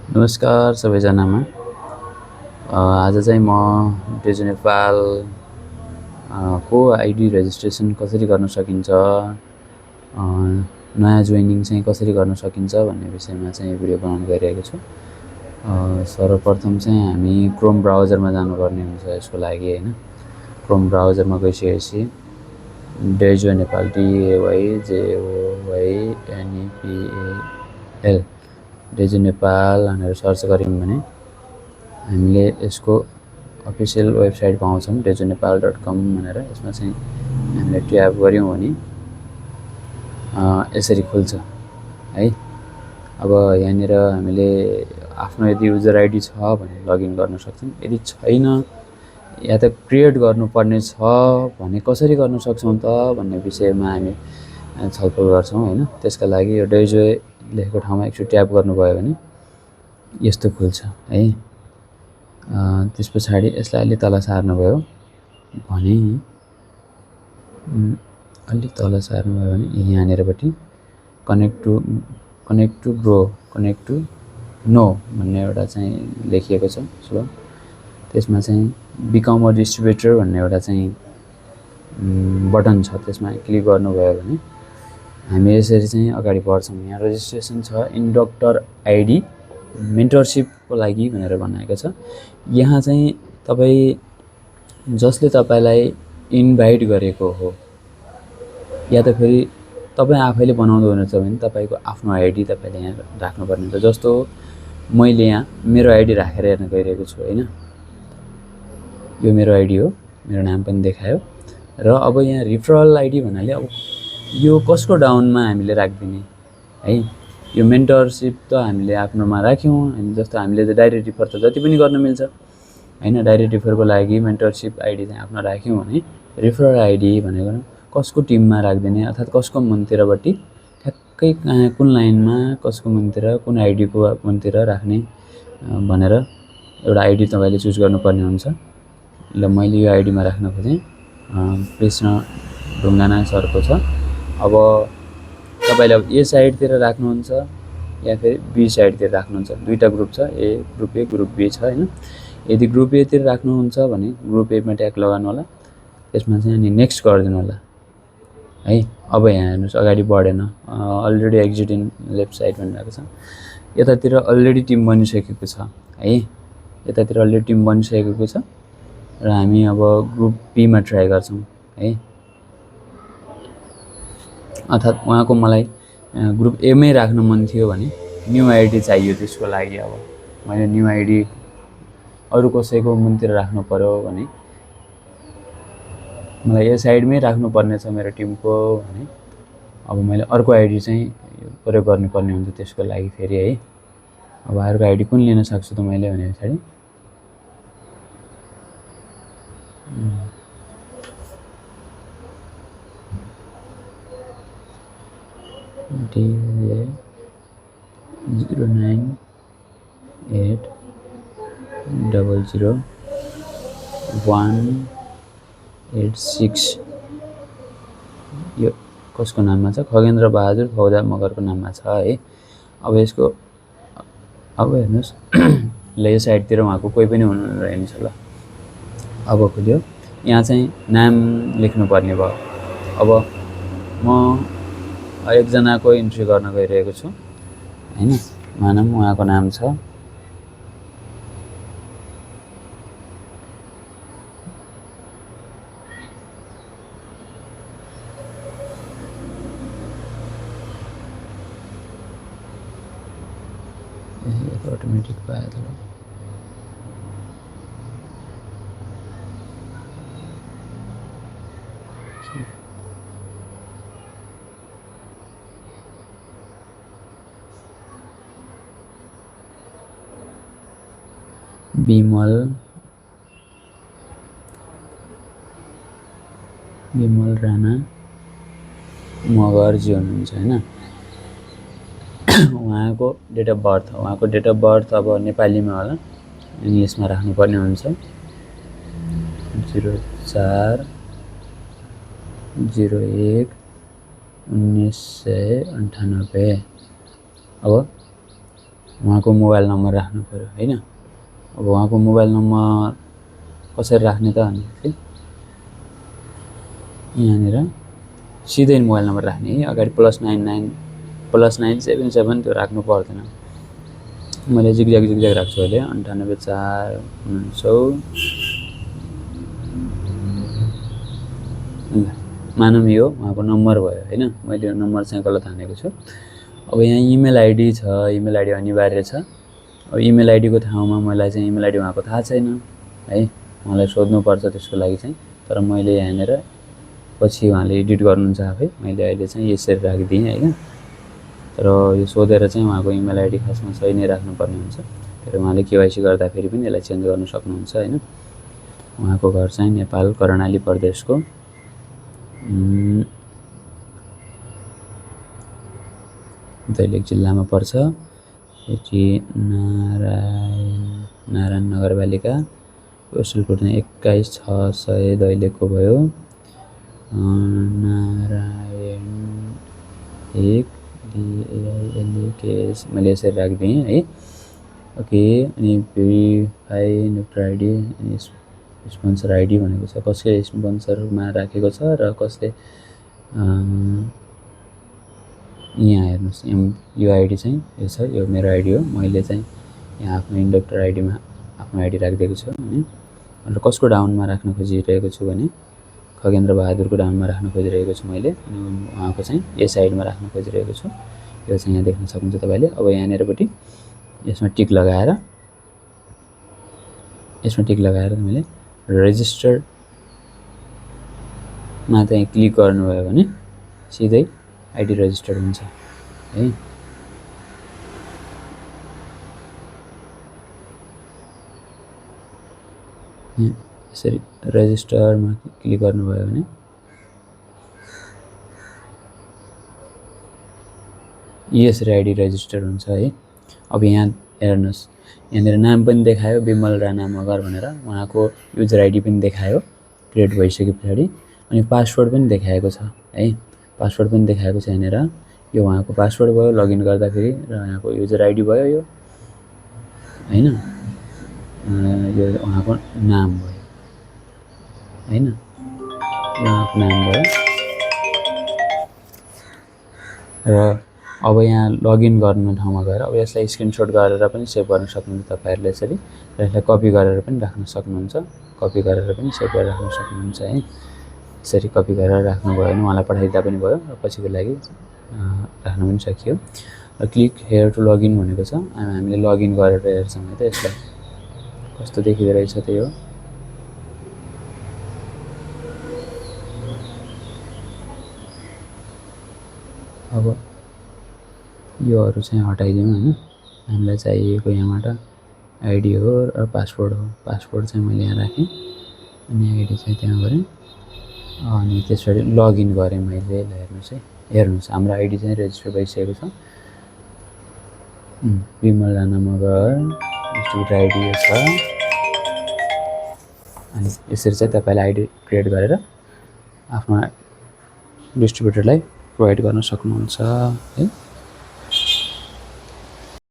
नमस्कार सबैजनामा। आज चाहिँ म डेजो नेपाल को आइडी रेजिस्ट्रेसन कसरी गर्न सकिन्छ, नयाँ जोइनिङ चाहिँ कसरी गर्न सकिन्छ भन्ने विषयमा चाहिँ भिडियो बनाउन गइरहेको छु। सर्वप्रथम चाहिँ हामी क्रोम ब्राउजरमा जानुपर्ने हुन्छ यसको लागि हैन। क्रोम ब्राउजरमा गइसकेपछि डेजो नेपाल DAYJOYNEPAL डेजो नेपाल भनेर सर्च गर्यौं भने हामीले यसको अफिसियल वेबसाइट पाउँछौं dejonepal.com भनेर। यसमा चाहिँ हामीले ट्याब गर्यौं भने यसरी खुल्छ है। अब यहाँनिर हामीले आफ्नो यदि युजर आइडी छ भने लगइन गर्न सक्छौं, यदि छैन या त क्रिएट गर्नुपर्ने छ भने कसरी गर्न सक्छौं त भन्ने विषयमा हामी छलफल गर्छौं हैन। त्यसका लागि यो डेजो लेखेको ठाउँमा एकचोटि ट्याप गर्नुभयो भने यस्तो खुल्छ है। त्यसपछि यसलाई अलि तल सार्नुभयो भने यहाँनिरपट्टि connect to grow connect to know भन्ने एउटा चाहिँ लेखिएको छ स्लो। त्यसमा चाहिँ बिकम अ डिस्ट्रिब्युटर भन्ने एउटा चाहिँ बटन छ, त्यसमा क्लिक गर्नुभयो भने हामी यसरी चाहिँ अगाडि बढ्छौं। यहाँ रेजिस्ट्रेसन छ इन्डक्टर आइडी मेन्टरशिपको लागि भनेर बनाएको छ। यहाँ चाहिँ तपाई जसले तपाईलाई इन्भाइट गरेको हो या त फेरि तपाई आफैले बनाउँदै हुनुहुन्छ भने तपाईको आफ्नो आइडी तपाईले यहाँ राख्नुपर्ने हुन्छ। जस्तो मैले यहाँ मेरो आइडी राखेर हेर्न गइरहेको छु हैन। यो मेरो आइडी हो, मेरो नाम पनि देखायो र अब यहाँ रिफरल आइडी भन्नाले अब यो कसको डाउनमा हामीले राख्दिने है। यो मेन्टरशिप त हामीले आफ्नोमा राख्यौं हैन। जस्तो हामीले त डाइरेक्ट रिफर त जति पनि गर्न मिल्छ हैन। डाइरेक्ट रिफरको लागि मेन्टरशिप आइडी चाहिँ आफ्नो राख्यौं भने रिफरल आइडी भनेको कसको टिममा राख्दिने अर्थात् कसको मनतिरबाटी ठ्याक्कै कुन लाइनमा कसको मनतिर कुन आइडीको मनतिर राख्ने भनेर एउटा आइडी तपाईले चुज गर्नुपर्ने हुन्छ। ल मैले यो आइडीमा राख्न खोजेँ, कृष्ण ढुङ्गाना सरको छ। अब तपाईले ए साइडतिर राख्नुहुन्छ या फेरि बी साइडतिर राख्नुहुन्छ। दुईटा ग्रुप छ, ग्रुप ए ग्रुप बी छ हैन। यदि ग्रुप ए तिर राख्नुहुन्छ भने ग्रुप ए मा ट्याग लगाउनु होला, त्यसमा चाहिँ अनि नेक्स्ट गरिदिनु होला है। अब यहाँ हेर्नुस् अगाडि बढेन, already exit in left side भनिरहेको छ। यतातिर अलरेडी टिम बनिसकेको छ है। यतातिर अलरेडी टिम बनिसकेको छ र हामी अब ग्रुप बी मा ट्राई गर्छौं है। अर्थात् उहाँको मलाई ग्रुप ए मै राख्न मन थियो भने न्यू आइडी चाहियो। त्यसको लागि अब मैले न्यू आइडी अरु कसैको मनतिर राख्नु पर्यो भने मलाई यो साइडमै राख्नु पर्ने छ मेरो टिमको भने अब मैले अर्को आइडी चाहिँ प्रयोग गर्नुपर्ने हुन्छ त्यसको लागि फेरि है। अब अर्को आइडी कुन लिन सक्छु त मैले भने पछाडी DA09800186 यो कसको नाममा छ? खगेन्द्र बहादुर फौजा मगरको नाममा छ है। अब यसको अब हेर्नुस् ल यो साइडतिर उहाँको कोही पनि हुनु रहेछ। ल अब खुल्यो, यहाँ चाहिँ नाम लेख्नु पर्ने भयो। अब म एकजनाको इन्ट्री गर्न गइरहेको छु हैन। उहाँको नाम छ अटोमेटिक पाए त विमल राणा मगरजी हुनुहुन्छ हैन। उहाँको डेट अफ बर्थ अब नेपालीमा होला, इङ्ग्लिसमा राख्नुपर्ने हुन्छ। 04/01/1998। अब उहाँको मोबाइल नम्बर राख्नु पऱ्यो हैन। अब उहाँको मोबाइल नम्बर कसरी राख्ने त भनेपछि यहाँनिर सिधै मोबाइल नम्बर राख्ने है। अगाडि +99 त्यो राख्नु पर्दैन। मैले जिगज्याग राख्छु अहिले 98,4,1900 मानौँ यो उहाँको नम्बर भयो हैन। मैले यो नम्बर चाहिँ गलत हानेको छु। अब यहाँ इमेल आइडी छ, इमेल आइडी अनिवार्य छ। अब इमेल आइडीको ठाउँमा मलाई चाहिँ इमेल आइडी उहाँको थाहा छैन है, उहाँलाई सोध्नुपर्छ त्यसको लागि चाहिँ। तर मैले यहाँनिर पछि उहाँले एडिट गर्नुहुन्छ आफै, मैले अहिले चाहिँ यसरी राखिदिएँ हैन। तर यो सोधेर चाहिँ उहाँको इमेल आइडी खासमा सही नै राख्नुपर्ने हुन्छ। तर उहाँले केवाइसी गर्दाखेरि पनि यसलाई चेन्ज गर्न सक्नुहुन्छ हैन। उहाँको घर चाहिँ नेपाल कर्णाली प्रदेशको दैलेख जिल्लामा पर्छ। यति नारायण नगरपालिका, पोस्टल कोड चाहिँ 21600 दैलेखको भयो। नारायण 1 DAILEKS मैले यसरी राखिदिएँ है। ओके, अनि भेरिफाई इन्डक्टर आइडी अनि स्पोन्सर आइडी भनेको छ, कसले स्पोन्सरमा राखेको छ र कसले यहाँ हेर्नुहोस् यो आइडी चाहिँ यो छ, यो मेरो आइडी हो। मैले चाहिँ यहाँ आफ्नो इन्डक्टर आइडीमा आफ्नो आइडी राखिदिएको छु हैन। र कसको डाउनमा राख्न खोजिरहेको छु भने खगेन्द्र बहादुरको डाउनमा राख्न खोजिरहेको छु मैले। अनि उहाँको चाहिँ यस साइडमा राख्न खोजिरहेको छु। यो चाहिँ यहाँ देख्न सक्नुहुन्छ तपाईँले। अब यहाँनिरपट्टि यसमा टिक लगाएर मैले रेजिस्टरमा चाहिँ क्लिक गर्नुभयो भने सिधै आइडी रेजिस्टर्ड हुन्छ है। यसरी रेजिस्टरमा क्लिक गर्नुभयो भने यसरी आइडी रेजिस्टर हुन्छ है। अब यहाँ हेर्नुहोस्, यहाँनिर नाम पनि देखायो विमल राणा मगर भनेर, उहाँको युजर आइडी पनि देखायो क्रिएट भइसके पछाडि। अनि पासवर्ड पनि देखाएको छ है, पासवर्ड पनि देखाएको छ यहाँनिर। यो उहाँको पासवर्ड भयो लगइन गर्दाखेरि, र यहाँको युजर आइडी भयो यो हैन। यो उहाँको नाम भयो हैन, उहाँको नाम भयो। र अब यहाँ लगइन गर्ने ठाउँमा गएर अब यसलाई स्क्रिनशट गरेर पनि सेभ गर्न सक्नुहुन्छ तपाईँहरूले यसरी, र यसलाई कपी गरेर पनि राख्न सक्नुहुन्छ, कपी गरेर पनि सेभ गरेर राख्न सक्नुहुन्छ है। यसरी कपी गरेर राख्नुभयो भने उहाँलाई पठाइदिँदा पनि भयो, र पछिको लागि राख्न पनि सकियो। र क्लिक हेयर टु लगइन भनेको छ, हामीले लगइन गरेर हेर्छौँ है त यसलाई कस्तो देखिँदो रहेछ त्यही हो। अब योहरू चाहिँ हटाइदिउँ हैन, हामीलाई चाहिएको यहाँबाट आइडी हो र पासवर्ड हो। पासवर्ड चाहिँ मैले यहाँ राखेँ अनि आइडी चाहिँ त्यहाँ गरेँ। अनि त्यसरी लगइन गरेँ मैले। हेर्नुहोस् है, हेर्नुहोस् हाम्रो आइडी चाहिँ रेजिस्टर भइसकेको छ। विमल राणा मगर डिस्ट्रिब्युटर आइडी यो छ। अनि यसरी चाहिँ तपाईँले आइडी क्रिएट गरेर आफ्नो डिस्ट्रिब्युटरलाई प्रोभाइड गर्न सक्नुहुन्छ है।